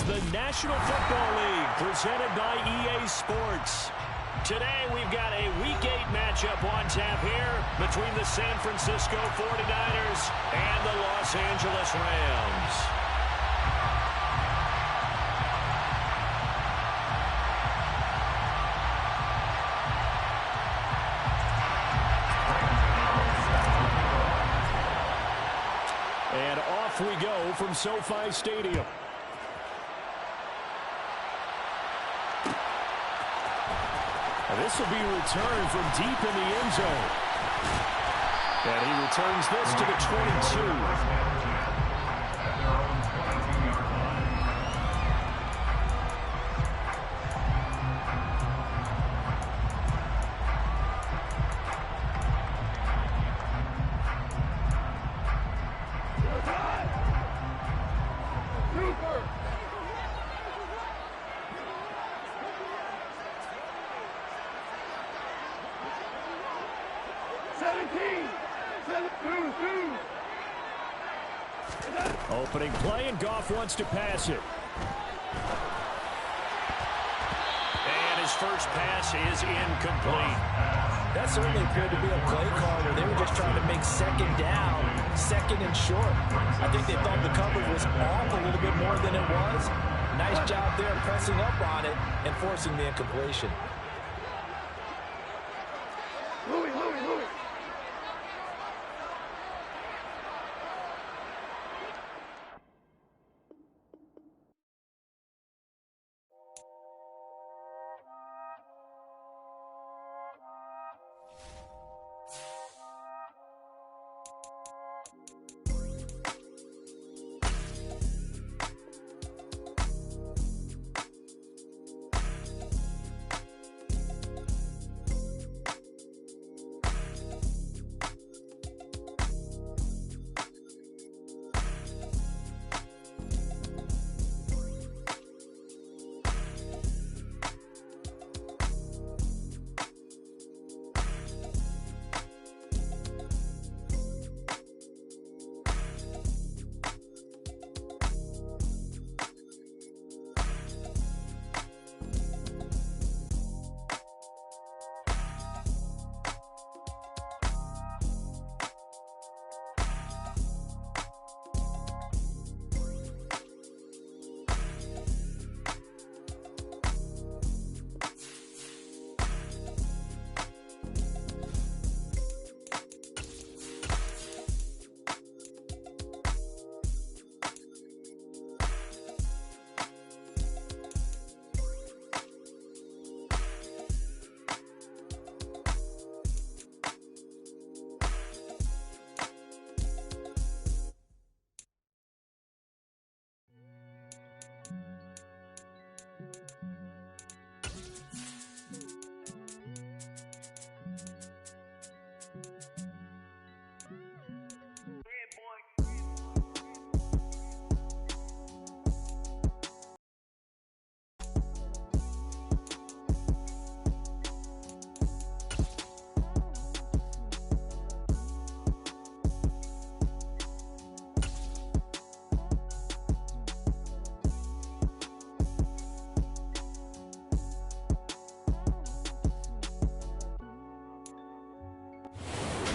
It's the National Football League presented by EA Sports. Today we've got a Week 8 matchup on tap here between the San Francisco 49ers and the Los Angeles Rams. And off we go from SoFi Stadium. This will be returned from deep in the end zone. And he returns this to the 22. Opening play, and Goff wants to pass it. And his first pass is incomplete. That certainly appeared to be a play call where they were just trying to make second down, second and short. I think they thought the coverage was off a little bit more than it was. Nice job there pressing up on it and forcing the incompletion.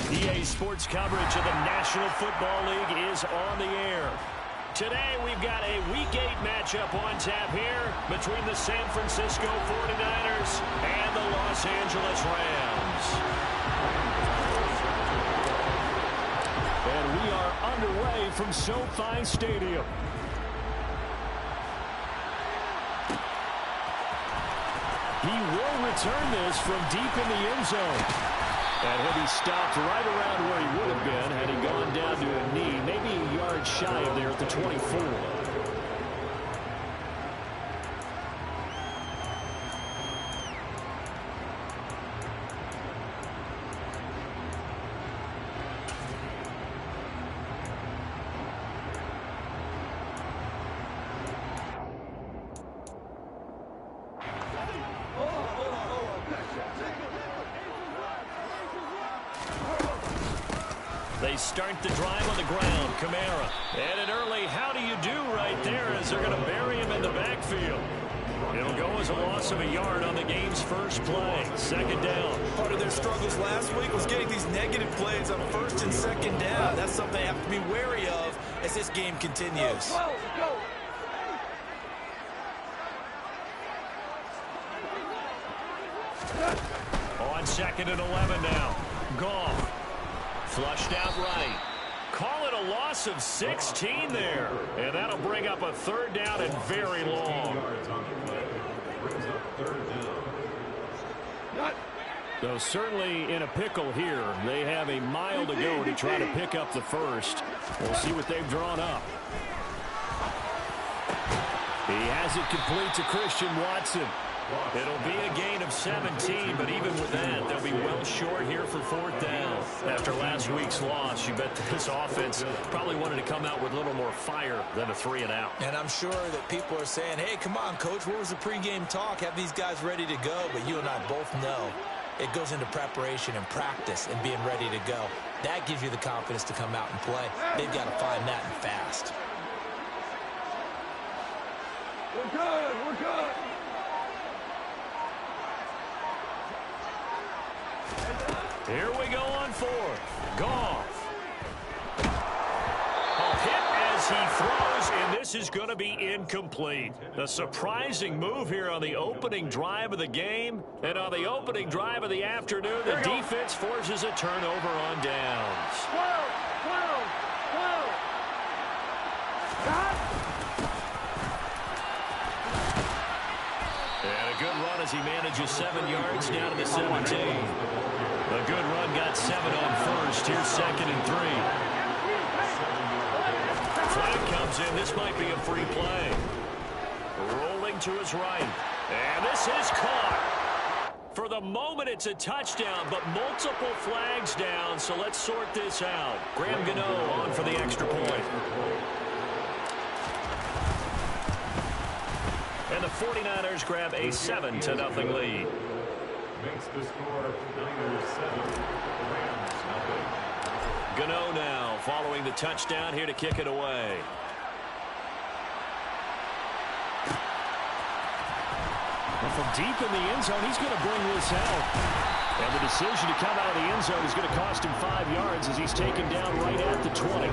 EA Sports coverage of the National Football League is on the air. Today we've got a Week 8 matchup on tap here between the San Francisco 49ers and the Los Angeles Rams. And we are underway from SoFi Stadium. He will return this from deep in the end zone. And he'll be stopped right around where he would have been had he gone down to a knee, maybe a yard shy of there at the 24. They start the drive on the ground. Kamara. And an early how do you do right there as they're going to bury him in the backfield. It'll go as a loss of a yard on the game's first play. Second down. Part of their struggles last week was getting these negative plays on first and second down. That's something they have to be wary of as this game continues. On second and 11 now. Goff. Flushed out right. Call it a loss of 16 there. And that'll bring up a third down and very long. So certainly in a pickle here. They have a mile to go to try to pick up the first. We'll see what they've drawn up. He has it complete to Christian Watson. It'll be a gain of 17, but even with that, they'll be well short here for fourth down. After last week's loss, you bet this offense probably wanted to come out with a little more fire than a 3-and-out. And I'm sure that people are saying, hey, come on, Coach, what was the pregame talk? Have these guys ready to go? But you and I both know it goes into preparation and practice and being ready to go. That gives you the confidence to come out and play. They've got to find that and fast. We're good. We're good. Here we go on fourth. Goff. A hit as he throws, and this is going to be incomplete. A surprising move here on the opening drive of the game. And on the opening drive of the afternoon, the defense forces a turnover on downs. 12. And a good run as he manages 7 yards down to the 17. A good run, got 7 on first. Here's second and 3. Flag comes in. This might be a free play. Rolling to his right. And this is caught. For the moment, it's a touchdown, but multiple flags down, so let's sort this out. Graham Gano on for the extra point. And the 49ers grab a 7-0 lead. Makes the score Niners 7, Rams nothing. Gano now following the touchdown here to kick it away. And from deep in the end zone, he's going to bring this out. And the decision to come out of the end zone is going to cost him 5 yards as he's taken down right at the 20.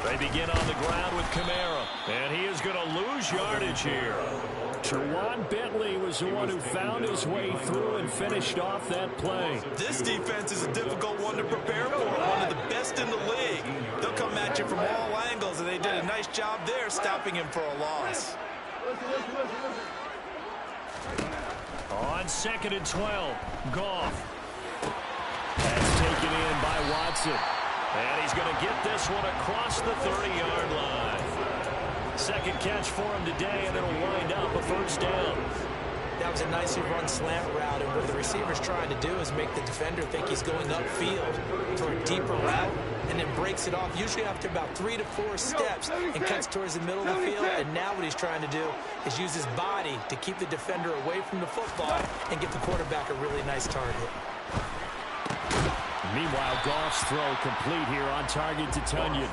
They begin on the ground with Kamara, and he is going to lose yardage here. Terwan Bentley was the one who found his way through and finished off that play. This defense is a difficult one to prepare for, one of the best in the league. They'll come at you from all angles, and they did a nice job there stopping him for a loss. On second and 12, Goff. That's taken in by Watson. And he's going to get this one across the 30-yard line. Second catch for him today, and it'll wind up a first down. That was a nicely run slant route, and what the receiver's trying to do is make the defender think he's going upfield for a deeper route, and then breaks it off, usually after about 3 to 4 steps, and cuts towards the middle of the field. And now what he's trying to do is use his body to keep the defender away from the football and give the quarterback a really nice target. Meanwhile, Goff's throw complete here on target to Tunyon.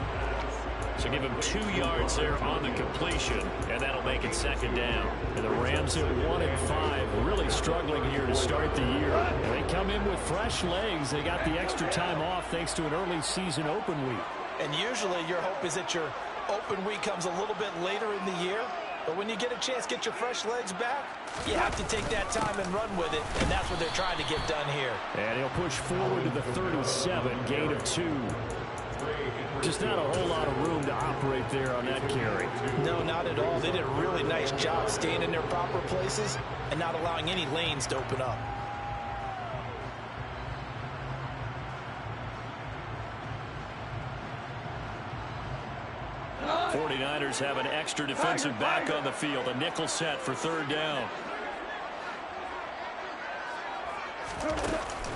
So give him 2 yards there on the completion, and that'll make it second down. And the Rams at 1-5, really struggling here to start the year. And they come in with fresh legs. They got the extra time off thanks to an early season open week. And usually your hope is that your open week comes a little bit later in the year. But when you get a chance to get your fresh legs back, you have to take that time and run with it, and that's what they're trying to get done here. And he'll push forward to the 37, gain of 2. Just not a whole lot of room to operate there on that carry. No, not at all. They did a really nice job staying in their proper places and not allowing any lanes to open up. The 49ers have an extra defensive back on the field, a nickel set for third down.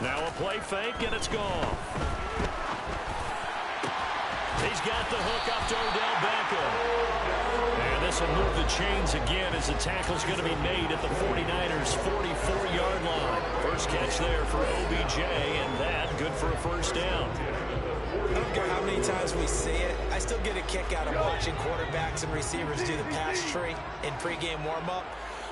Now a play fake, and it's gone. He's got the hook up to Odell Beckham. And this will move the chains again as the tackle's going to be made at the 49ers' 44-yard line. First catch there for OBJ, and that good for a first down. I don't care how many times we see it. I still get a kick out of watching quarterbacks and receivers do the pass tree in pregame warm-up.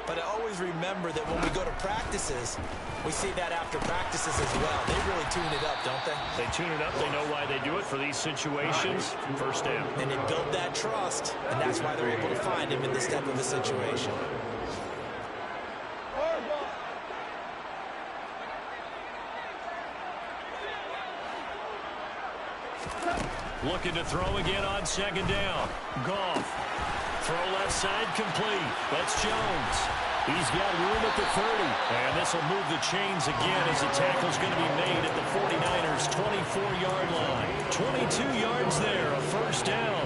But I always remember that when we go to practices, we see that after practices as well. They really tune it up, don't they? They tune it up. They know why they do it for these situations. First down. And they build that trust, and that's why they're able to find him in this type of a situation. Looking to throw again on second down. Goff. Throw left side complete. That's Jones. He's got room at the 30. And this will move the chains again as the tackle's going to be made at the 49ers' 24-yard line. 22 yards there, a first down.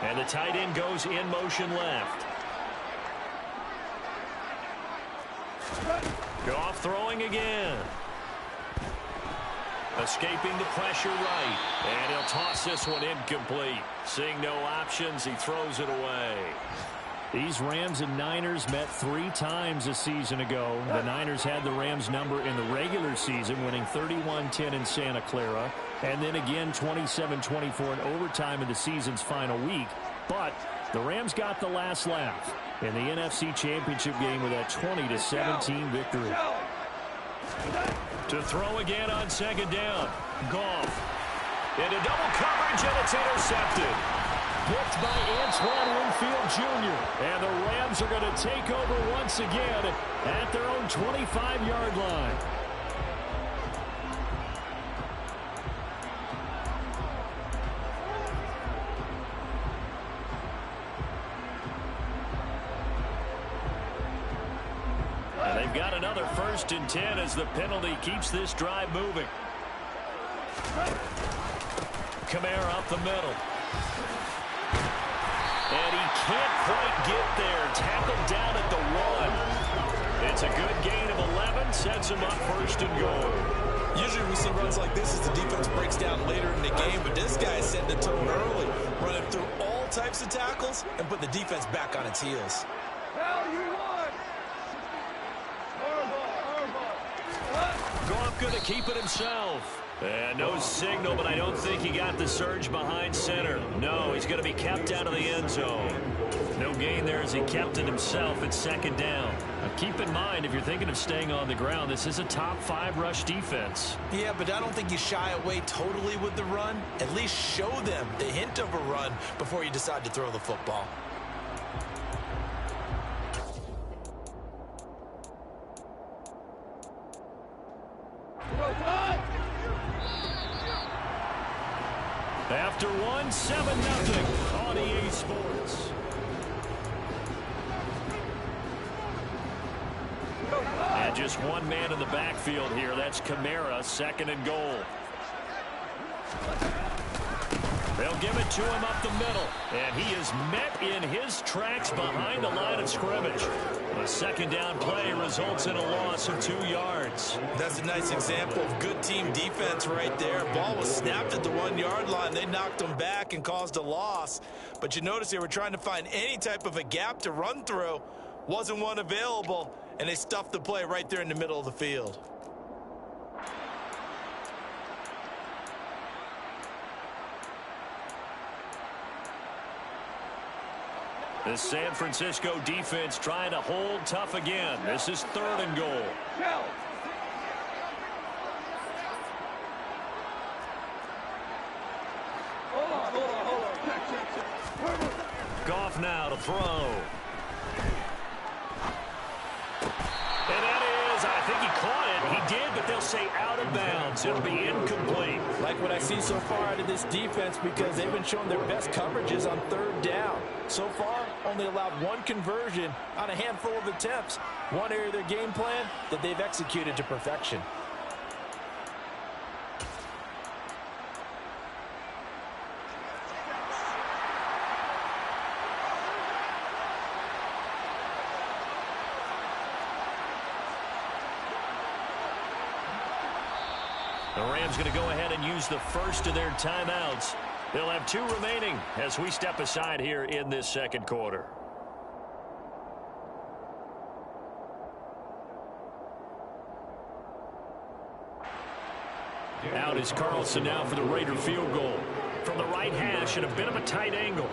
And the tight end goes in motion left. Goff throwing again. Escaping the pressure right. And he'll toss this one incomplete. Seeing no options, he throws it away. These Rams and Niners met 3 times a season ago. The Niners had the Rams number in the regular season, winning 31-10 in Santa Clara. And then again 27-24 in overtime in the season's final week. But the Rams got the last laugh in the NFC Championship game with that 20-17 victory. To throw again on second down. Goff. Into double coverage, and it's intercepted. Picked by Antoine Winfield Jr. And the Rams are going to take over once again at their own 25-yard line. They've got another 1st and 10 as the penalty keeps this drive moving. Kamara up the middle. And he can't quite get there. Tackled down at the 1. It's a good gain of 11. Sets him up 1st and goal. Usually we see runs like this as the defense breaks down later in the game, but this guy is setting the tone early, running through all types of tackles and put the defense back on its heels. Goff going to keep it himself. And no signal, but I don't think he got the surge behind center. No, he's going to be kept out of the end zone. No gain there as he kept it himself at 2nd down. Now keep in mind, if you're thinking of staying on the ground, this is a top 5 rush defense. Yeah, but I don't think you shy away totally with the run. At least show them the hint of a run before you decide to throw the football. After 1, 7-0 on EA Sports. And just one man in the backfield here. That's Kamara, 2nd and goal. They'll give it to him up the middle. And he is met in his tracks behind the line of scrimmage. A 2nd down play results in a loss of 2 yards. That's a nice example of good team defense right there. Ball was snapped at the 1-yard line. They knocked him back and caused a loss. But you notice they were trying to find any type of a gap to run through. Wasn't one available, and they stuffed the play right there in the middle of the field. The San Francisco defense trying to hold tough again. This is 3rd and goal. Goff now to throw. And that is, I think he caught it. He did, but they'll say out of bounds. It'll be incomplete. Like what I see so far out of this defense, because they've been showing their best coverages on 3rd down. So far, only allowed 1 conversion on a handful of attempts. One area of their game plan that they've executed to perfection. The Rams going to go ahead and use the first of their timeouts. They'll have 2 remaining as we step aside here in this second quarter. Out is Carlson now for the Raider field goal. From the right hash at a bit of a tight angle.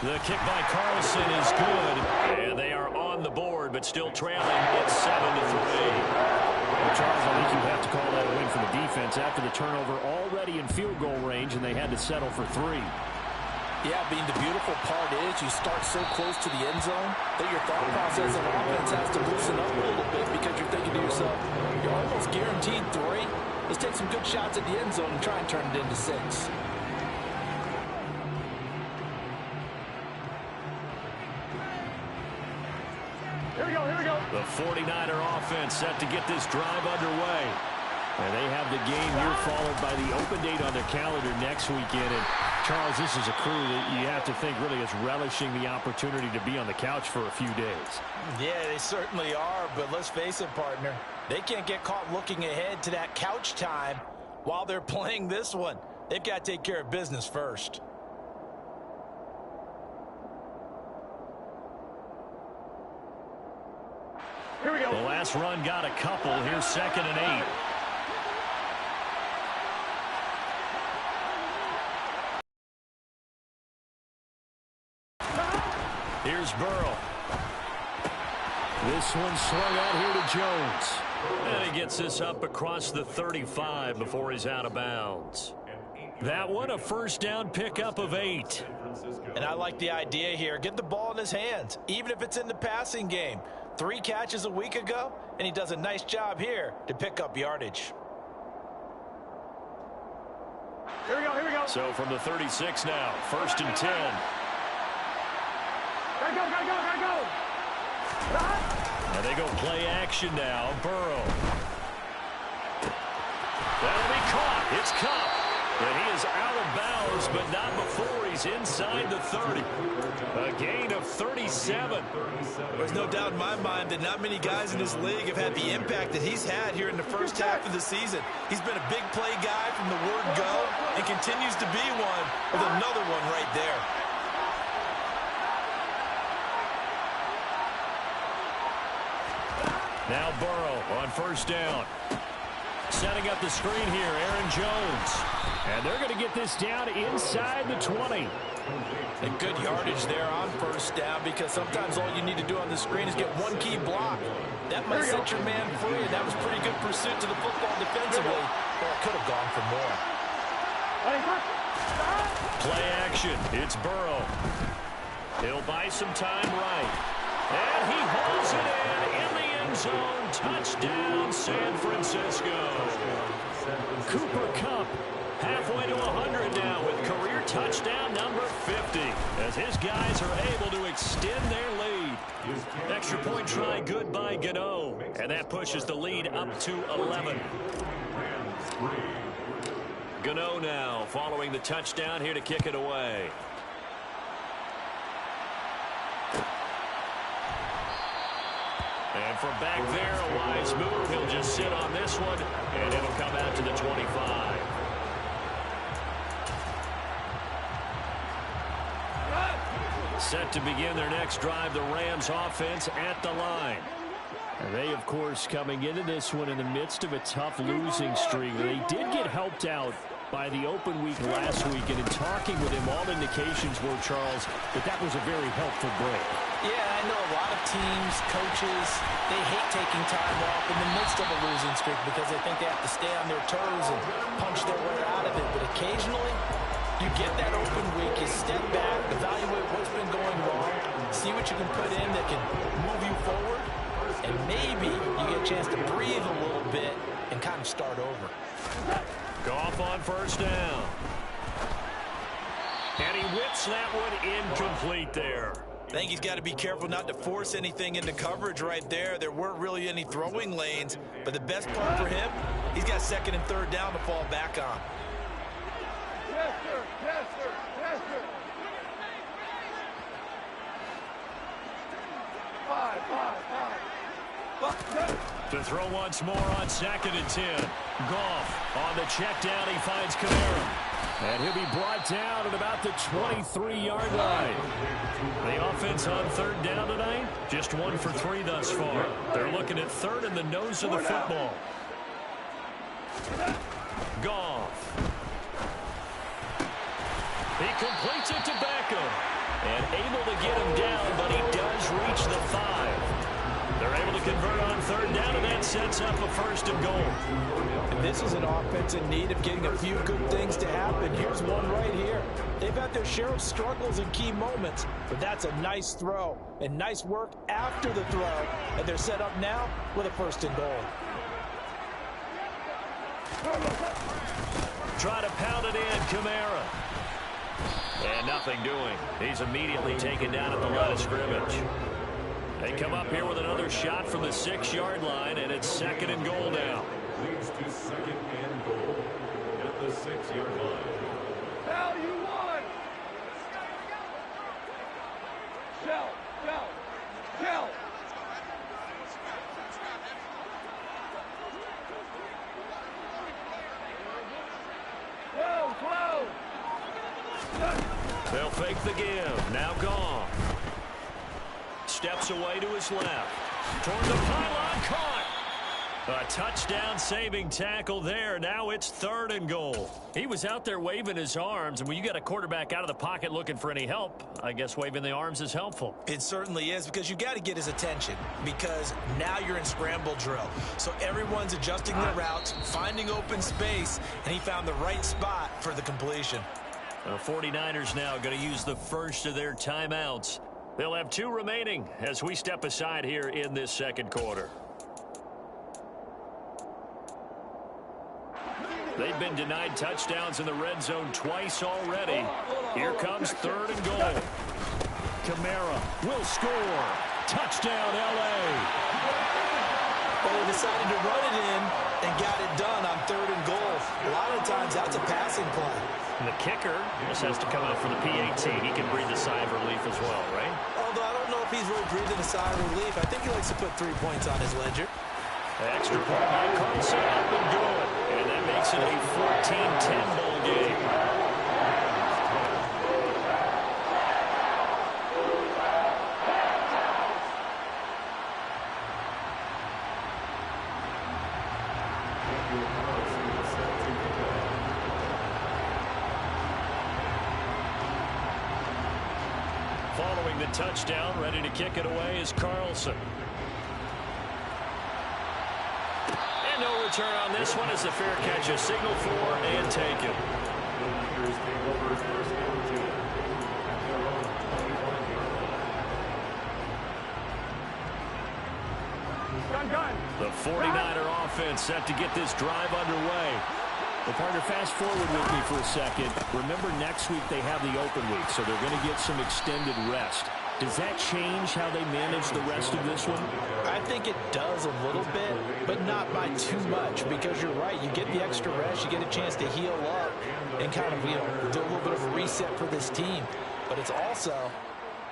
The kick by Carlson is good. And they are on the board, but still trailing. It's 7-3. Well, Charles, I think you have to call that a win for the defense after the turnover already in field goal range, and they had to settle for 3. Yeah, Bean, the beautiful part is you start so close to the end zone that your thought process of offense has to loosen up a little bit because you're thinking to yourself, you're almost guaranteed 3. Let's take some good shots at the end zone and try and turn it into 6. Here we go, here we go. The 49er offense set to get this drive underway. And they have the game here followed by the open date on their calendar next weekend. And Charles, this is a crew that you have to think really is relishing the opportunity to be on the couch for a few days. Yeah, they certainly are, but let's face it, partner. They can't get caught looking ahead to that couch time while they're playing this one. They've got to take care of business first. Here we go. The last run got a couple. Here's 2nd and 8. Here's Burrow. This one swung out here to Jones. And he gets this up across the 35 before he's out of bounds. That one, a first down pickup of 8. And I like the idea here. Get the ball in his hands, even if it's in the passing game. 3 catches a week ago, and he does a nice job here to pick up yardage. Here we go, here we go. So from the 36 now, 1st and 10. Gotta go, gotta go, gotta go. And they go play action now. Burrow. That'll be caught. It's Kupp. And he is out of bounds, but not before he's inside the 30. A gain of 37. There's no doubt in my mind that not many guys in this league have had the impact that he's had here in the first half of the season. He's been a big play guy from the word go and continues to be one with another one right there. Now Burrow on 1st down. Setting up the screen here, Aaron Jones. And they're going to get this down inside the 20. And good yardage there on 1st down because sometimes all you need to do on the screen is get one key block. That might set your man free, and that was pretty good pursuit to the football defensively. Or it could have gone for more. Play action. It's Burrow. He'll buy some time right. And he holds it in the end zone. Touchdown, San Francisco. Cooper Kupp halfway to 100 now with career touchdown number 50 as his guys are able to extend their lead. Extra point try good by Gano, and that pushes the lead up to 11. Gano now following the touchdown here to kick it away. And from back there, a wise move. He'll just sit on this one, and it'll come out to the 25. Set to begin their next drive, the Rams offense at the line. And they, of course, coming into this one in the midst of a tough losing streak. They did get helped out by the open week last week, and in talking with him, all indications were, Charles, that was a very helpful break. Yeah, I know a lot of teams, coaches, they hate taking time off in the midst of a losing streak because they think they have to stay on their toes and punch their way out of it. But occasionally, you get that open week, you step back, evaluate what's been going wrong, see what you can put in that can move you forward, and maybe you get a chance to breathe a little bit and kind of start over. Goff on 1st down. And he whips that one incomplete there. I think he's got to be careful not to force anything into coverage right there. There weren't really any throwing lanes, but the best part for him, he's got 2nd and 3rd down to fall back on. Yes, sir. Yes, sir. Yes, sir. 5, 5, 5. To throw once more on 2nd and 10. Goff on the check down. He finds Kamara. And he'll be brought down at about the 23-yard line. The offense on 3rd down tonight, just 1 for 3 thus far. They're looking at 3rd in the nose of the football. Goff. He completes it to Beckham. And able to get him down, but he does reach the 5. They're able to convert on 3rd down, and that sets up a 1st and goal. And this is an offense in need of getting a few good things to happen. Here's one right here. They've had their share of struggles in key moments, but that's a nice throw and nice work after the throw. And they're set up now with a 1st and goal. Try to pound it in, Kamara. And nothing doing. He's immediately taken down at the line of scrimmage. They come up here with another shot from the 6-yard line, and it's 2nd and goal now. Leads to 2nd and goal at the 6-yard line. Hell, you won! Shell, shell, shell! Whoa, whoa! They'll fake the give. Now gone. Steps away to his left. Toward the pylon, caught. A touchdown-saving tackle there. Now it's 3rd and goal. He was out there waving his arms, and when you got a quarterback out of the pocket looking for any help, I guess waving the arms is helpful. It certainly is, because you've got to get his attention, because now you're in scramble drill. So everyone's adjusting their routes, finding open space, and he found the right spot for the completion. The 49ers now going to use the first of their timeouts. They'll have 2 remaining as we step aside here in this 2nd quarter. They've been denied touchdowns in the red zone twice already. Here comes 3rd and goal. Kamara will score. Touchdown, L.A. Well, they decided to run it in and got it done on 3rd and goal. A lot of times that's a passing play. And the kicker just has to come out for the PAT. He can breathe a sigh of relief as well, right? Although I don't know if he's really breathing a sigh of relief. I think he likes to put 3 points on his ledger. Extra point by Carlson, up and good. And that makes it a 14-10 ball game. Following the touchdown, ready to kick it away is Carlson. And no return on this one as the fair catch is signaled for and taken. The 49er offense set to get this drive underway. Well, partner, fast forward with me for a second. Remember, next week they have the open week, so they're going to get some extended rest. Does that change how they manage the rest of this one? I think it does a little bit, but not by too much, because you're right. You get the extra rest, you get a chance to heal up and kind of, do a little bit of a reset for this team. But it's also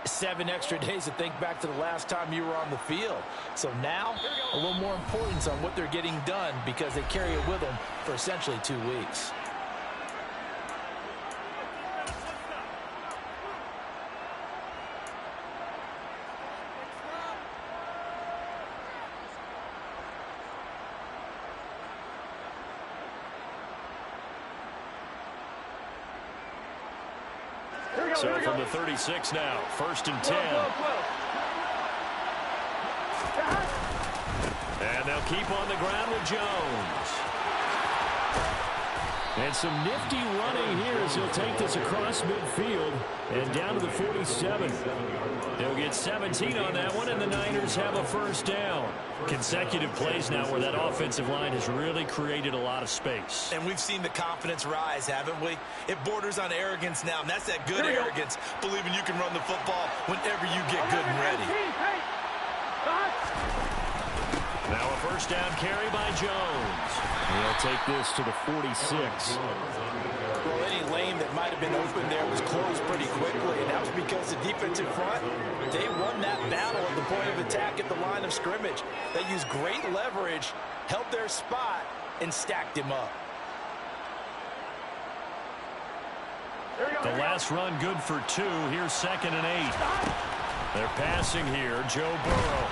7 extra days to think back to the last time you were on the field. So now, a little more importance on what they're getting done, because they carry it with them for essentially 2 weeks. So from the 36 now, 1st and 10. And they'll keep on the ground with Jones. And some nifty running here as he'll take this across midfield and down to the 47. They'll get 17 on that one, and the Niners have a 1st down. Consecutive plays now where that offensive line has really created a lot of space. And we've seen the confidence rise, haven't we? It borders on arrogance now, and that's that good arrogance, believing you can run the football whenever you get good and ready. Now a 1st down carry by Jones. He'll take this to the 46. Well, any lane that might have been open there was closed pretty quickly, and that was because the defensive front, they won that battle at the point of attack at the line of scrimmage. They used great leverage, held their spot, and stacked him up. The last run good for 2. Here's 2nd and 8. They're passing here. Joe Burrow.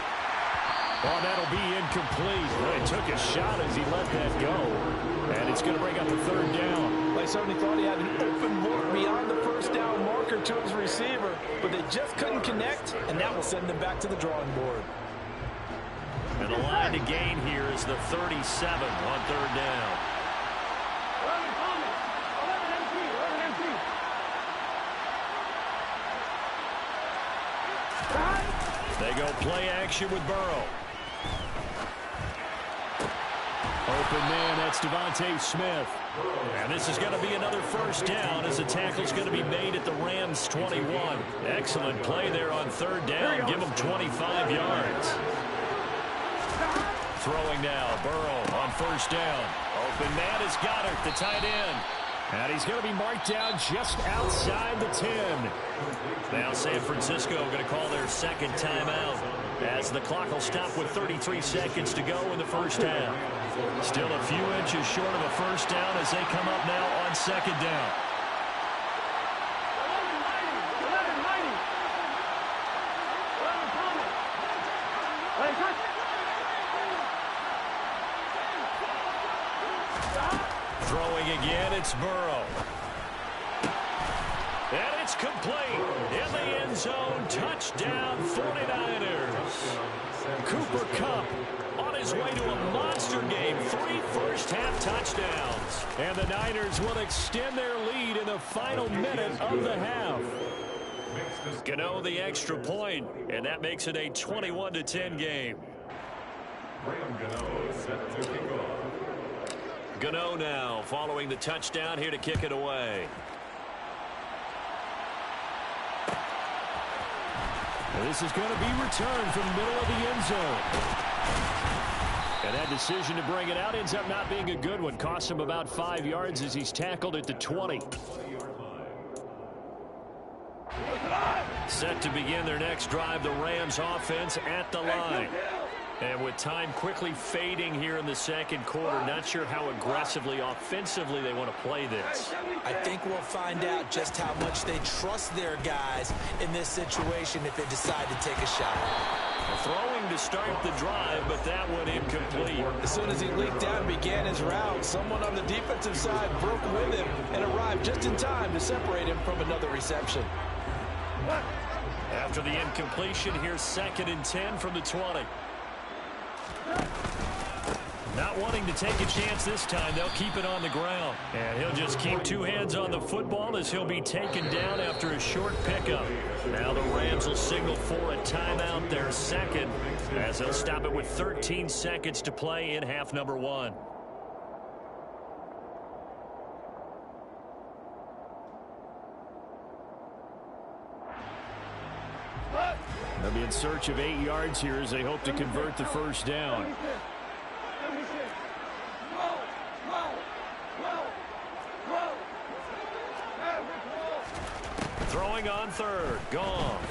Oh, that'll be incomplete. Well, he took a shot as he let that go. And it's going to bring up a 3rd down. They certainly thought he had an open look beyond the first down marker to his receiver, but they just couldn't connect, and that will send them back to the drawing board. And the line to gain here is the 37 on 3rd down. They go play action with Burrow. Open man, that's Devontae Smith. And this is going to be another 1st down as the tackle's going to be made at the Rams' 21. Excellent play there on 3rd down. Give them 25 yards. Throwing now, Burrow on 1st down. Open man is Goddard, the tight end. And he's going to be marked down just outside the 10. Now San Francisco going to call their 2nd timeout as the clock will stop with 33 seconds to go in the 1st half. Still a few inches short of a 1st down as they come up now on 2nd down. Throwing again, it's Burrow. And it's complete. In the end zone, touchdown 49ers. Cooper Kupp on his way to a monster game. 3 first-half touchdowns. And the Niners will extend their lead in the final minute of the half. Gano the extra point, and that makes it a 21-10 game. Gano now following the touchdown here to kick it away. This is going to be returned from the middle of the end zone. And that decision to bring it out ends up not being a good one. Costs him about 5 yards as he's tackled at the 20. Set to begin their next drive, the Rams offense at the line. And with time quickly fading here in the 2nd quarter, not sure how aggressively, offensively they want to play this. I think we'll find out just how much they trust their guys in this situation if they decide to take a shot. Throwing to start the drive, but that one incomplete. As soon as he leaked out and began his route, someone on the defensive side broke with him and arrived just in time to separate him from another reception. After the incompletion, here's 2nd and 10 from the 20. Not wanting to take a chance this time, they'll keep it on the ground. And he'll just keep 2 hands on the football as he'll be taken down after a short pickup. Now the Rams will signal for a timeout, their 2nd, as they'll stop it with 13 seconds to play in half number 1. They'll be in search of 8 yards here as they hope to convert the 1st down. Throwing on 3rd. Goff.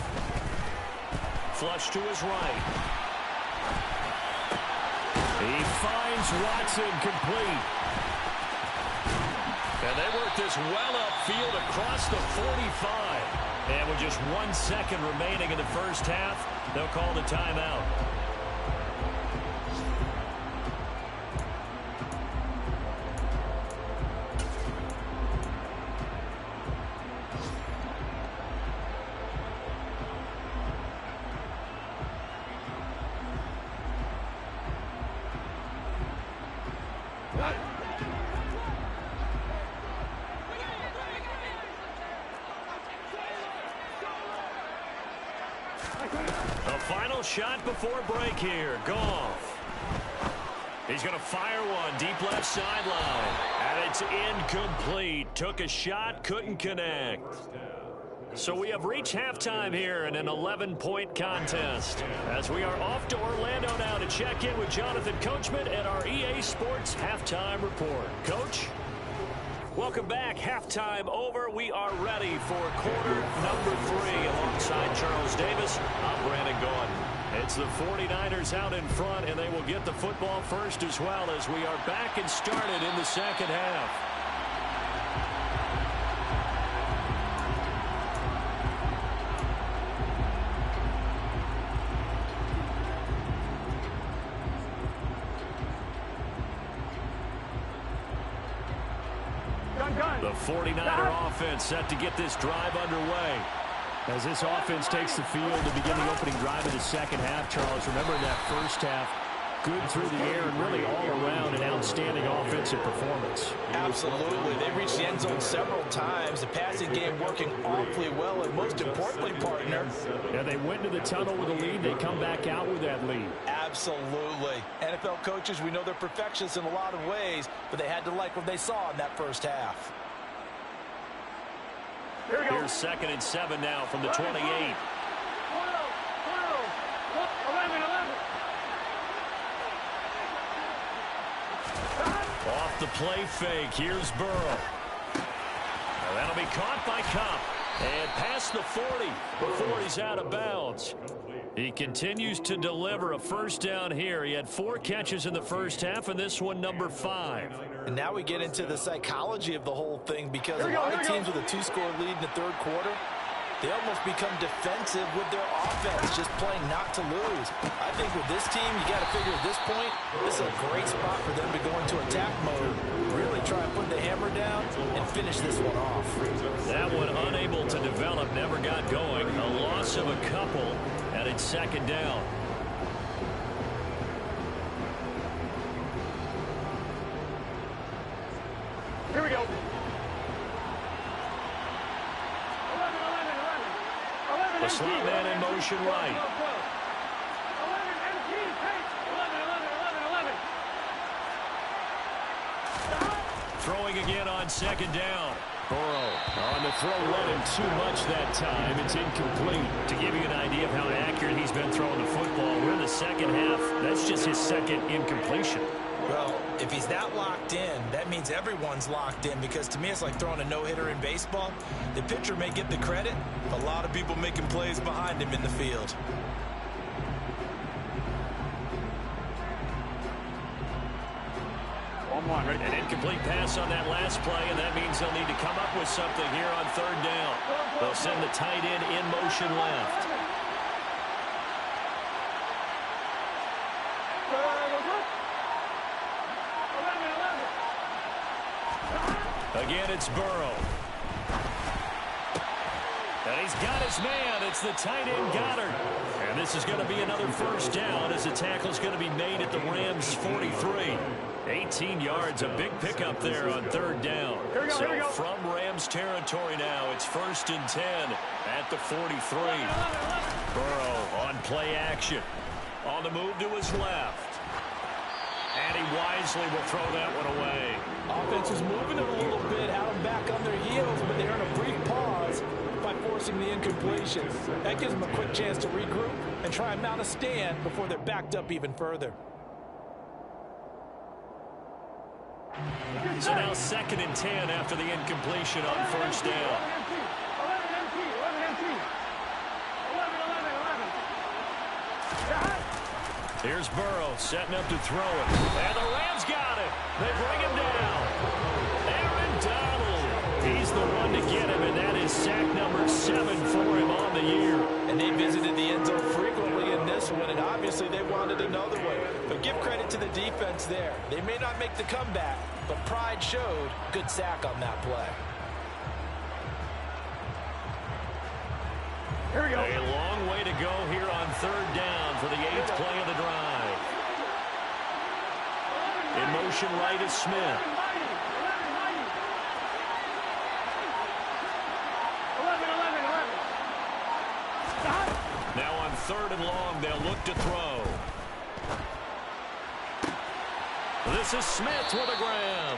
Flush to his right. He finds Watson complete. And they work this well upfield across the 45. And with just 1 second remaining in the 1st half, they'll call the timeout. A final shot before break here. Goff. He's going to fire one deep left sideline. And it's incomplete. Took a shot, couldn't connect. So we have reached halftime here in an 11-point contest. As we are off to Orlando now to check in with Jonathan Coachman and our EA Sports Halftime Report. Coach? Welcome back. Halftime over. We are ready for quarter number 3. Alongside Charles Davis, I'm Brandon Gaudin. It's the 49ers out in front, and they will get the football first as well as we are back and started in the second half. The 49er offense set to get this drive underway. As this offense takes the field to begin the opening drive of the second half, Charles, remember in that first half, good through the air and really all around an outstanding offensive performance. Absolutely. They reached the end zone several times. The passing game working awfully well, and most importantly, partner. Yeah, they went to the tunnel with a lead. They come back out with that lead. Absolutely. NFL coaches, we know they're perfectionists in a lot of ways, but they had to like what they saw in that first half. Here's 2nd and 7 now from the 28. 11. Off the play fake, here's Burrow. Now that'll be caught by Kupp. And past the 40 before he's out of bounds. He continues to deliver a first down here. He had 4 catches in the first half, and this one number 5. And now we get into the psychology of the whole thing, because a lot of teams with a 2-score lead in the third quarter, they almost become defensive with their offense, just playing not to lose. I think with this team, you got to figure at this point, this is a great spot for them to go into attack mode, really try and put the hammer down and finish this one off. That one unable to develop, never got going. A loss of a couple, and it's 2nd down. Here we go. 11. The slot man in motion right. 11 MT, pace. 11. Throwing again on 2nd down. Burrow on the throw, led him too much that time. It's incomplete. To give you an idea of how accurate he's been throwing the football, we're in the second half. That's just his 2nd incompletion. Well, if he's that locked in, that means everyone's locked in, because to me it's like throwing a no-hitter in baseball. The pitcher may get the credit, a lot of people making plays behind him in the field. An incomplete pass on that last play, and that means they'll need to come up with something here on 3rd down. They'll send the tight end in motion left. Again, it's Burrow. And he's got his man. It's the tight end, Goddard. And this is going to be another first down as the tackle's going to be made at the Rams' 43. 18 yards, a big pickup there on 3rd down. So from Rams territory now, it's 1st and 10 at the 43. Burrow on play action. On the move to his left. And he wisely will throw that one away. Offense is moving it a little bit, had them back on their heels, but they earn a brief pause by forcing the incompletion. That gives them a quick chance to regroup and try and mount a stand before they're backed up even further. So now 2nd and 10 after the incompletion on 1st down. 11. Here's Burrow setting up to throw it. And the Rams got it. They bring him down. Aaron Donald. He's the one to get him, and that is sack number 7 for him on the year. And they visited the end zone frequently in this one, and obviously they wanted another one. But give credit to the defense there. They may not make the comeback, but pride showed. Good sack on that play. Here we go. A long way to go here on 3rd down for the 8th play of the drive. In motion right is Smith. 11. Now on 3rd and long, they'll look to throw. This is Smith with a grab.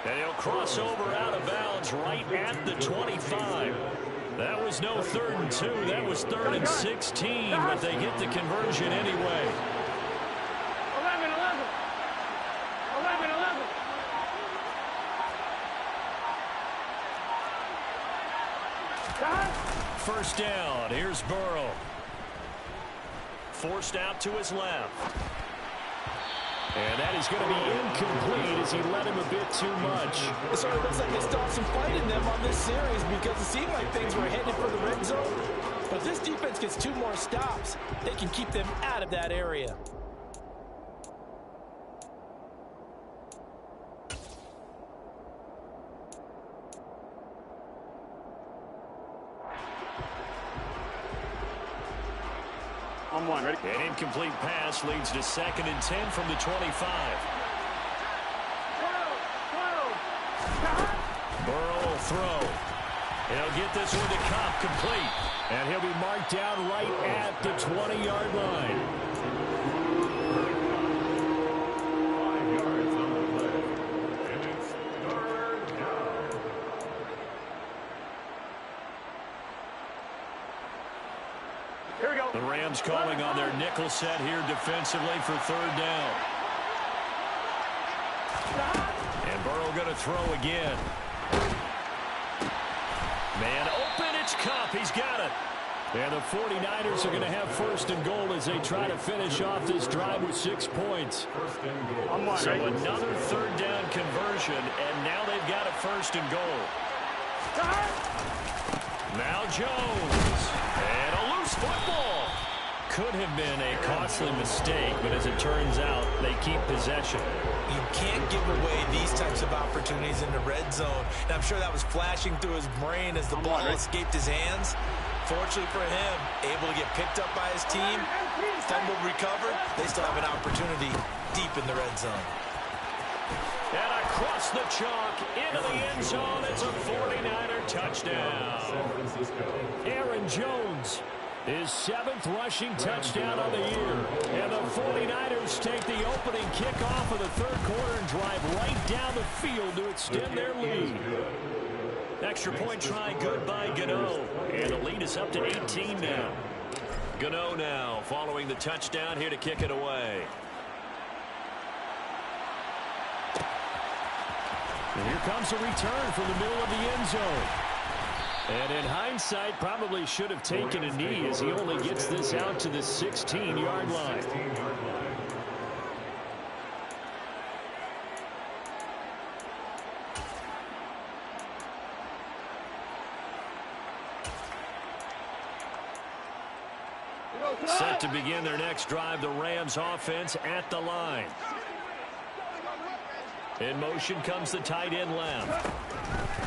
And he'll cross over out of bounds right at the 25. That was no 3rd and 2. That was 3rd and 16, but they get the conversion anyway. 11. First down. Here's Burrow. Forced out to his left. And that is going to be incomplete as he led him a bit too much. It sort of looks like they still have some fight in them on this series because it seemed like things were headed for the red zone. But this defense gets 2 more stops. They can keep them out of that area. On one, ready? An incomplete pass leads to 2nd and 10 from the 25. Burrow will throw. He'll get this one to Cobb complete. And he'll be marked down right at the 20-yard line. 5 yards on the play. And it's 3rd down. Here we go. The Rams calling on their nickel set here defensively for 3rd down. And Burrow going to throw again. Man open, it's Kupp. He's got it. And the 49ers are going to have 1st and goal as they try to finish off this drive with 6 points. 1st and goal. On one, So ready? another 3rd down conversion, and now they've got a 1st and goal. Now Jones. And a loose football. Could have been a costly mistake, but as it turns out, they keep possession. You can't give away these types of opportunities in the red zone. And I'm sure that was flashing through his brain as the ball escaped his hands. Fortunately for him, able to get picked up by his team, fumbled, recovered. They still have an opportunity deep in the red zone. And across the chalk, into the end zone, it's a 49er touchdown. San Francisco. Aaron Jones, his 7th rushing touchdown of the year. And the 49ers take the opening kickoff of the 3rd quarter and drive right down the field to extend their lead. Extra point try good by Gano. And the lead is up to 18 now. Gano now following the touchdown here to kick it away. And here comes a return from the middle of the end zone. And in hindsight, probably should have taken a knee as he only gets this out to the 16-yard line. 16-yard line. Set to begin their next drive, the Rams offense at the line. In motion comes the tight end left.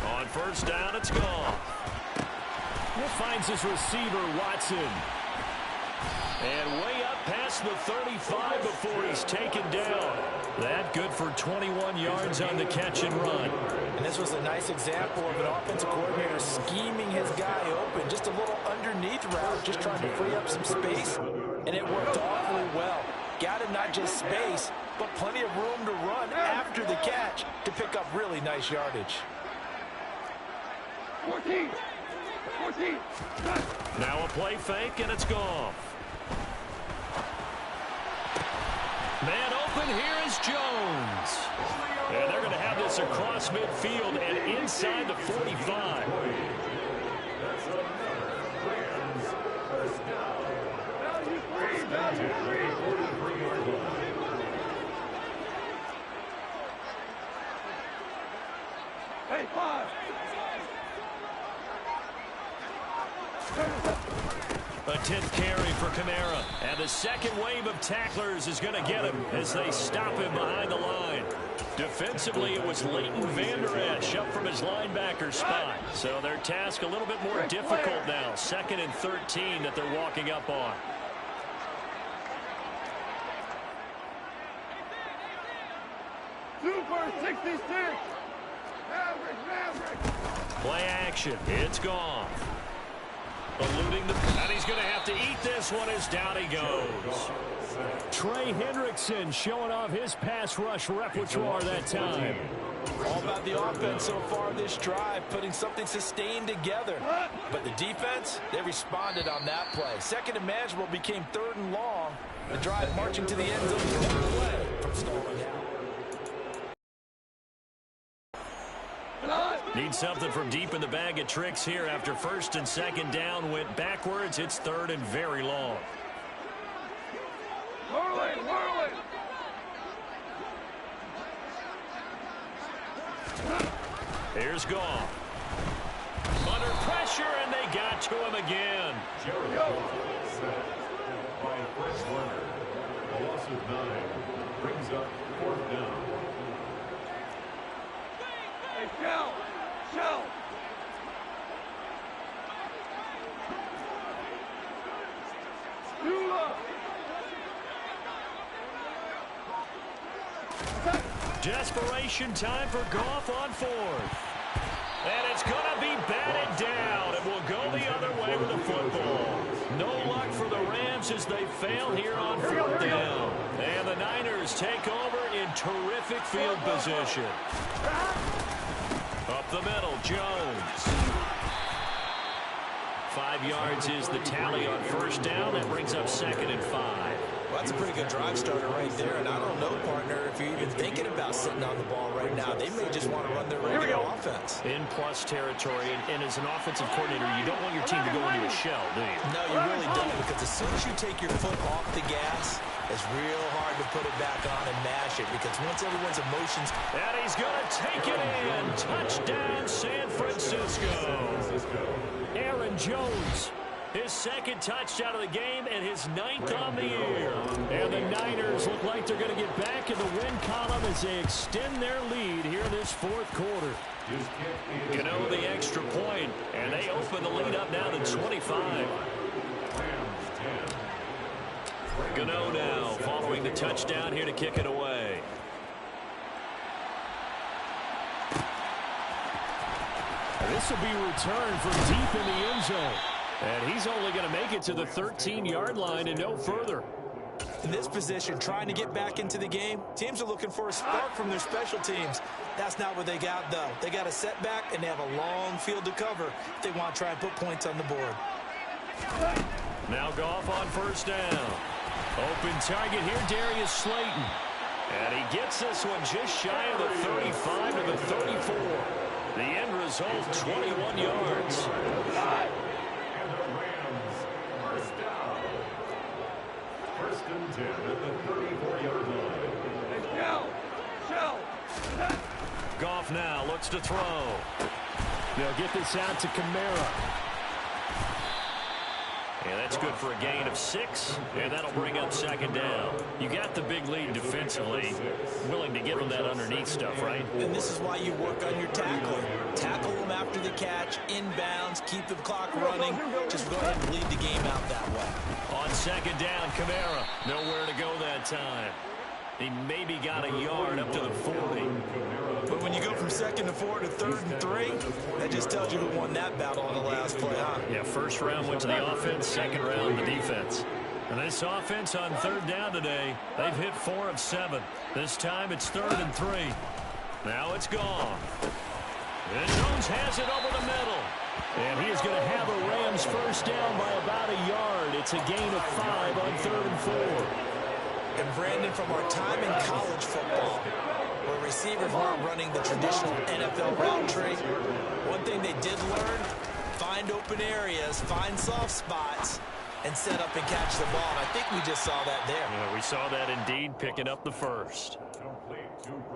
On 1st down, it's gone. He finds his receiver, Watson. And way up past the 35 before he's taken down. That good for 21 yards on the catch and run. And this was a nice example of an offensive coordinator scheming his guy open. Just a little underneath route, just trying to free up some space. And it worked awfully well. Got him not just space, but plenty of room to run after the catch to pick up really nice yardage. 14. Now a play fake, and it's gone. Man open, here is Jones. And they're going to have this across midfield and inside the 45. That's another Rams 1st down. 43-yard line. Hey, 5. A 10th carry for Kamara. And the second wave of tacklers is going to get him as they stop him behind the line. Defensively, it was Leighton Vander Esch up from his linebacker spot. So their task a little bit more difficult now. 2nd and 13 that they're walking up on. Super 66. Maverick. Play action. It's gone. Eluding the... And he's going to have to eat this one as down he goes. Trey Hendrickson showing off his pass rush repertoire that time. All about the offense so far this drive, putting something sustained together. But the defense, they responded on that play. 2nd and manageable became 3rd and long. The drive marching to the end zone one play from stalling out. Need something from deep in the bag of tricks here after first and second down went backwards. It's third and very long. Whirling, whirling. Here's Goff. Under pressure, and they got to him again. Jerry set by Fred Warner. A loss of 9 brings up 4th down. Hey, Shell. Shell. Shula. Desperation time for Goff on 4th. And it's going to be batted down. It will go the other way with the football. No luck for the Rams as they fail here on 4th down. And the Niners take over in terrific field position. Up the middle, Jones. 5 yards is the tally on first down. That brings up 2nd and 5. Well, that's a pretty good drive starter right there. And I don't know, partner, if you're even thinking about sitting on the ball right now. They may just want to run their regular offense. In plus territory, and as an offensive coordinator, you don't want your team to go into a shell, do you? No, you really don't, because as soon as you take your foot off the gas, it's real hard to put it back on and mash it, because once everyone's emotions... And he's going to take it in. Touchdown, San Francisco. Aaron Jones, his 2nd touchdown of the game and his 9th on the year. And the Niners look like they're going to get back in the win column as they extend their lead here in this 4th quarter. You know, the extra point, and they open the lead up now to 25. Gano now following the touchdown here to kick it away. This will be returned from deep in the end zone. And he's only going to make it to the 13-yard line and no further. In this position, trying to get back into the game, teams are looking for a spark from their special teams. That's not what they got, though. They got a setback, and they have a long field to cover if they want to try and put points on the board. Now Goff on first down. Open target here, Darius Slayton. And he gets this one just shy of the 35 to the 34. The end result, 21 yards. And the Rams first down. 1st and 10 at the 34-yard line. Hey, Shell. Shell. Goff now looks to throw. They'll get this out to Kamara. And that's good for a gain of 6, and that'll bring up 2nd down. You got the big lead defensively, willing to give them that underneath stuff, right? And this is why you work on your tackling. Tackle them after the catch, inbounds, keep the clock running. Just go ahead and bleed the game out that way. On 2nd down, Kamara, nowhere to go that time. He maybe got a yard up to the 40. But when you go from 2nd to 4 to 3rd and 3, that just tells you who won that battle on the last play, huh? Yeah, first round went to the offense, 2nd round the defense. And this offense on 3rd down today, they've hit 4 of 7. This time it's 3rd and 3. Now it's gone. And Jones has it over the middle. And he is going to have a Rams first down by about a yard. It's a gain of 5 on 3rd and 4. And Brandon, from our time in college football, where receivers weren't running the traditional NFL route tree, one thing they did learn, find open areas, find soft spots, and set up and catch the ball. And I think we just saw that there. Yeah, we saw that indeed, picking up the first.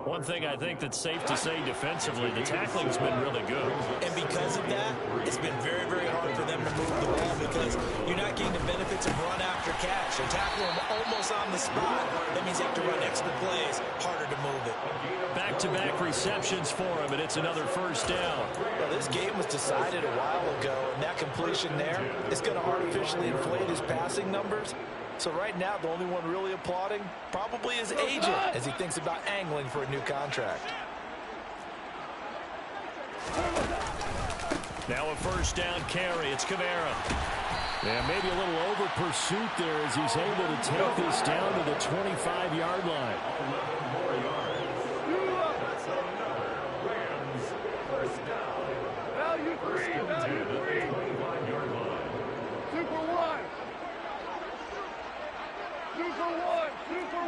One thing I think that's safe to say defensively, the tackling's been really good. And because of that, it's been very, very hard for them to move the ball because you're not getting the benefits of run after catch. They're tackling them almost on the spot. That means you have to run extra plays, harder to move it. Back-to-back receptions for him, and it's another first down. Well, this game was decided a while ago, and that completion there is going to artificially inflate his passing numbers. So right now, the only one really applauding probably his agent as he thinks about angling for a new contract. Now a first down carry. It's Kamara. And maybe a little over pursuit there as he's able to take this down to the 25-yard line. 11 more yards. That's another Rams first down. Value 3. Value 3. 25-yard line. 2 for 1. 2 for 1. 2 for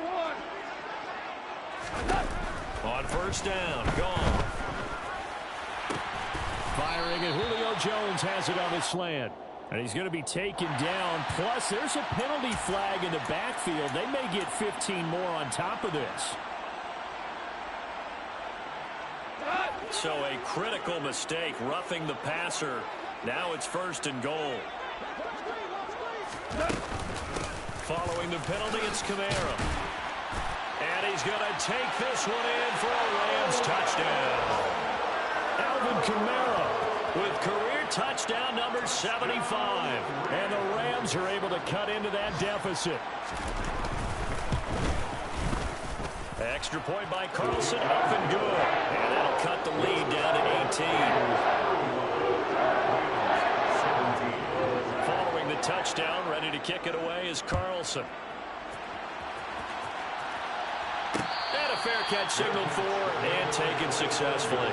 1. On first down, gone. firing, and Julio Jones has it on the slant. And he's going to be taken down. Plus, there's a penalty flag in the backfield. They may get 15 more on top of this. So a critical mistake, roughing the passer. Now it's 1st and goal. Following the penalty, it's Kamara. And he's going to take this one in for a Rams touchdown. Alvin Kamara with career touchdown number 75. And the Rams are able to cut into that deficit. Extra point by Carlson, up and good. And that'll cut the lead down to 18. Following the touchdown, ready to kick it away is Carlson. And a fair catch signaled for and taken successfully.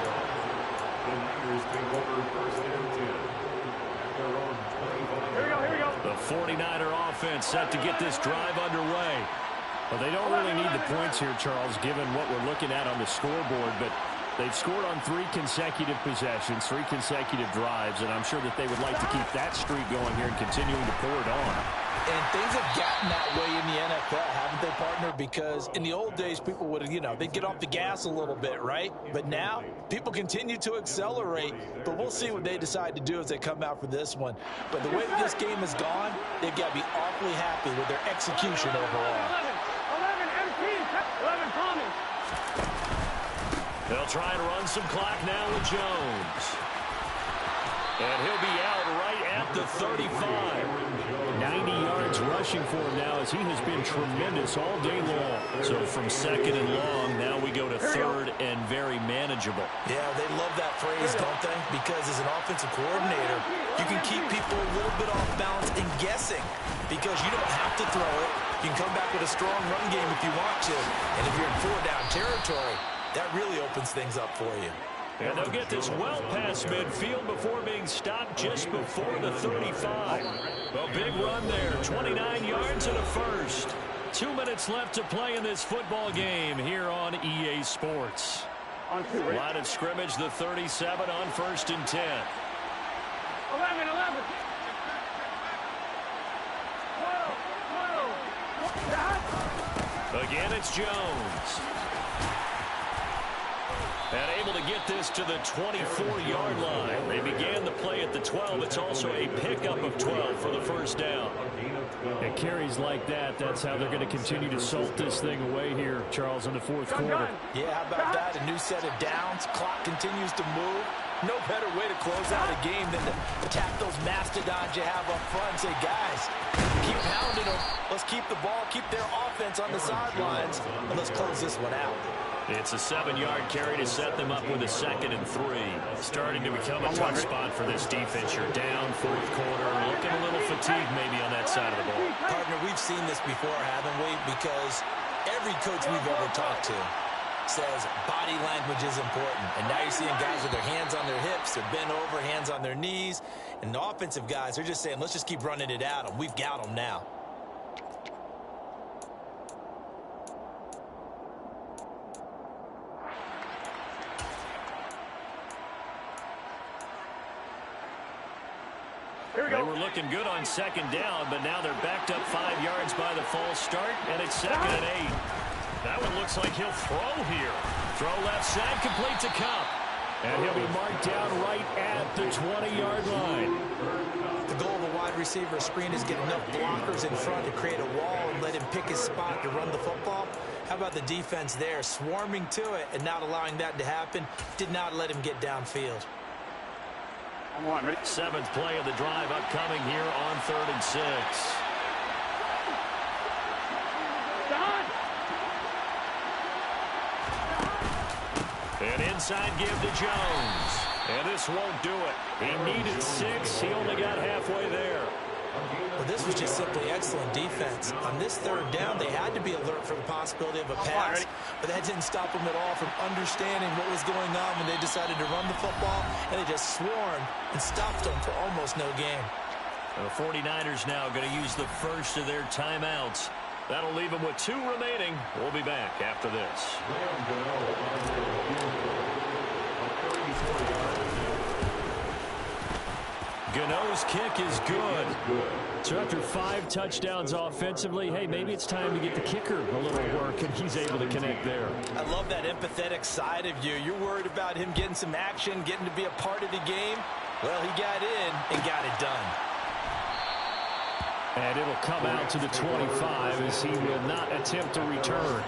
Here we go. The 49er offense set to get this drive underway. Well, they don't really need the points here, Charles, given what we're looking at on the scoreboard, but they've scored on 3 consecutive possessions, 3 consecutive drives, and I'm sure that they would like to keep that streak going here and continuing to pour it on. And things have gotten that way in the NFL, haven't they, partner? Because in the old days, people would, they'd get off the gas a little bit, right? But now, people continue to accelerate. But we'll see what they decide to do as they come out for this one. But the way this game has gone, they've got to be awfully happy with their execution overall. 11 Tommy. They'll try and run some clock now with Jones. And he'll be out right at the 35. 90 yards rushing for him now as he has been tremendous all day long. So from 2nd and long, now we go to 3rd and very manageable. Yeah, they love that phrase, don't they? Because as an offensive coordinator, you can keep people a little bit off balance and guessing because you don't have to throw it. You can come back with a strong run game if you want to. And if you're in 4-down territory, that really opens things up for you. And they'll get this well past midfield before being stopped just before the 35. A big run there, 29 yards and a first. 2 minutes left to play in this football game here on EA Sports. Line of scrimmage, the 37 on 1st and 10. 11. 12. Again, it's Jones. And able to get this to the 24-yard line. They began the play at the 12. It's also a pickup of 12 for the 1st down. It carries like that. That's how they're going to continue to salt this thing away here, Charles, in the 4th quarter. Yeah, how about that? A new set of downs. Clock continues to move. No better way to close out a game than to tap those mastodons you have up front and say, guys, keep pounding them. Let's keep the ball, keep their offense on the sidelines, and let's close this one out. It's a 7-yard carry to set them up with a 2nd and 3. Starting to become a tough spot for this defense. You're down 4th quarter, looking a little fatigued maybe on that side of the ball. Partner, we've seen this before, haven't we? Because every coach we've ever talked to says body language is important. And now you're seeing guys with their hands on their hips, they're bent over, hands on their knees. And the offensive guys, they're just saying, let's just keep running it at them. We've got them now. They were looking good on 2nd down, but now they're backed up 5 yards by the false start, and it's 2nd and 8. That one looks like he'll throw here. Throw left side, complete to Kupp. And he'll be marked down right at the 20-yard line. The goal of a wide receiver screen is get enough blockers in front to create a wall and let him pick his spot to run the football. How about the defense there, swarming to it and not allowing that to happen? Did not let him get downfield. 7th play of the drive upcoming here on 3rd and 6. An inside give to Jones. And this won't do it. He needed 6. He only got halfway there. Well, this was just simply excellent defense. On this 3rd down, they had to be alert for the possibility of a pass, but that didn't stop them at all from understanding what was going on when they decided to run the football, and they just swarmed and stopped them for almost no gain. The 49ers now going to use the first of their timeouts. That'll leave them with 2 remaining. We'll be back after this. Gano's kick is good. So after 5 touchdowns offensively, hey, maybe it's time to get the kicker a little work, and he's able to connect there. I love that empathetic side of you. You're worried about him getting some action, getting to be a part of the game. Well, he got in and got it done. And it'll come out to the 25 as he will not attempt to return.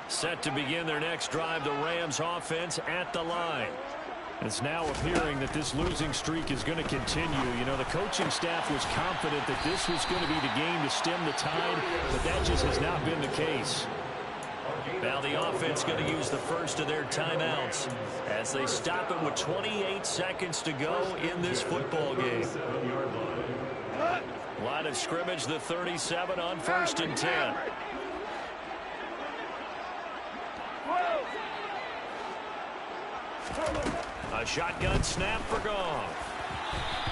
Set to begin their next drive, the Rams offense at the line. It's now appearing that this losing streak is going to continue. You know, the coaching staff was confident that this was going to be the game to stem the tide, but that just has not been the case. Now the offense going to use the first of their timeouts as they stop it with 28 seconds to go in this football game. Line of scrimmage, the 37 on 1st and 10. A shotgun snap for Goff.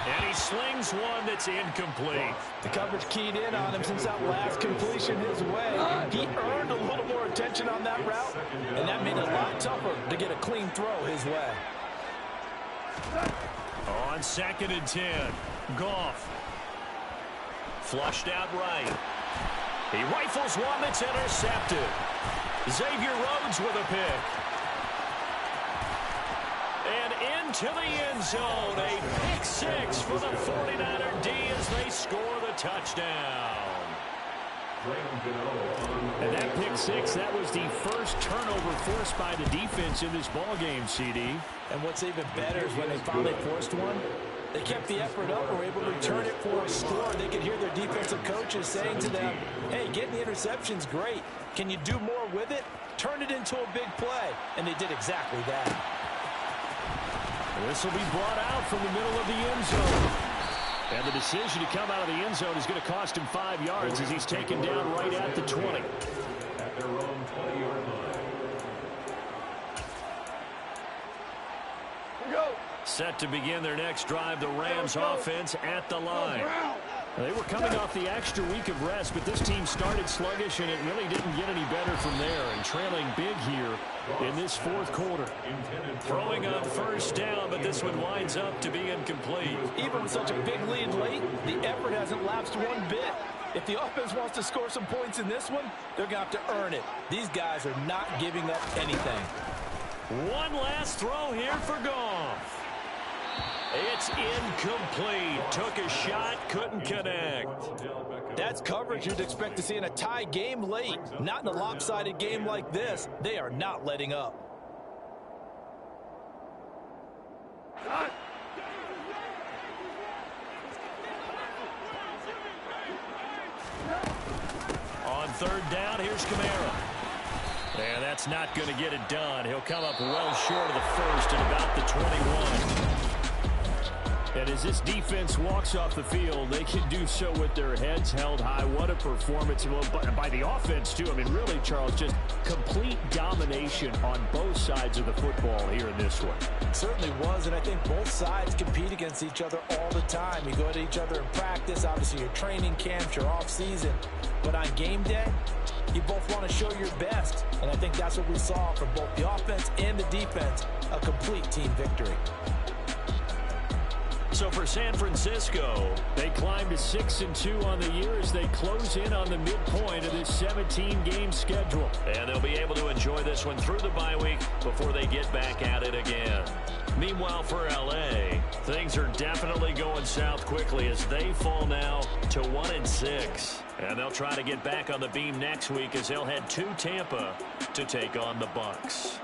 And he slings one that's incomplete. The coverage keyed in on him since that last completion his way. He earned a little more attention on that route, and that made it a lot tougher to get a clean throw his way. On 2nd and 10, Goff. Flushed out right. He rifles one that's intercepted. Xavier Rhodes with a pick. And into the end zone, a pick 6 for the 49er D as they score the touchdown. And that pick 6, that was the first turnover forced by the defense in this ballgame, CD. And what's even better is when they finally forced one, they kept the effort up and were able to return it for a score. They could hear their defensive coaches saying to them, hey, getting the interception's great. Can you do more with it? Turn it into a big play. And they did exactly that. This will be brought out from the middle of the end zone. And the decision to come out of the end zone is going to cost him 5 yards as he's taken down right at the 20. At their own 20-yard line. Set to begin their next drive, the Rams offense at the line. They were coming off the extra week of rest, but this team started sluggish, and it really didn't get any better from there, and trailing big here in this 4th quarter. Throwing on 1st down, but this one winds up to be incomplete. Even with such a big lead late, the effort hasn't lapsed one bit. If the offense wants to score some points in this one, they're going to have to earn it. These guys are not giving up anything. One last throw here for Goff. It's incomplete. Took a shot, couldn't connect. That's coverage you'd expect to see in a tie game late. Not in a lopsided game like this. They are not letting up. On 3rd down, here's Kamara. And that's not going to get it done. He'll come up well short of the first at about the 21. And as this defense walks off the field, they can do so with their heads held high. What a performance by the offense, too. I mean, really, Charles, just complete domination on both sides of the football here in this one. It certainly was, and I think both sides compete against each other all the time. You go at each other in practice, obviously your training camps, your off-season. But on game day, you both want to show your best. And I think that's what we saw from both the offense and the defense, a complete team victory. So for San Francisco, they climb to 6-2 on the year as they close in on the midpoint of this 17-game schedule. And they'll be able to enjoy this one through the bye week before they get back at it again. Meanwhile, for LA, things are definitely going south quickly as they fall now to 1-6. And they'll try to get back on the beam next week as they'll head to Tampa to take on the Bucs.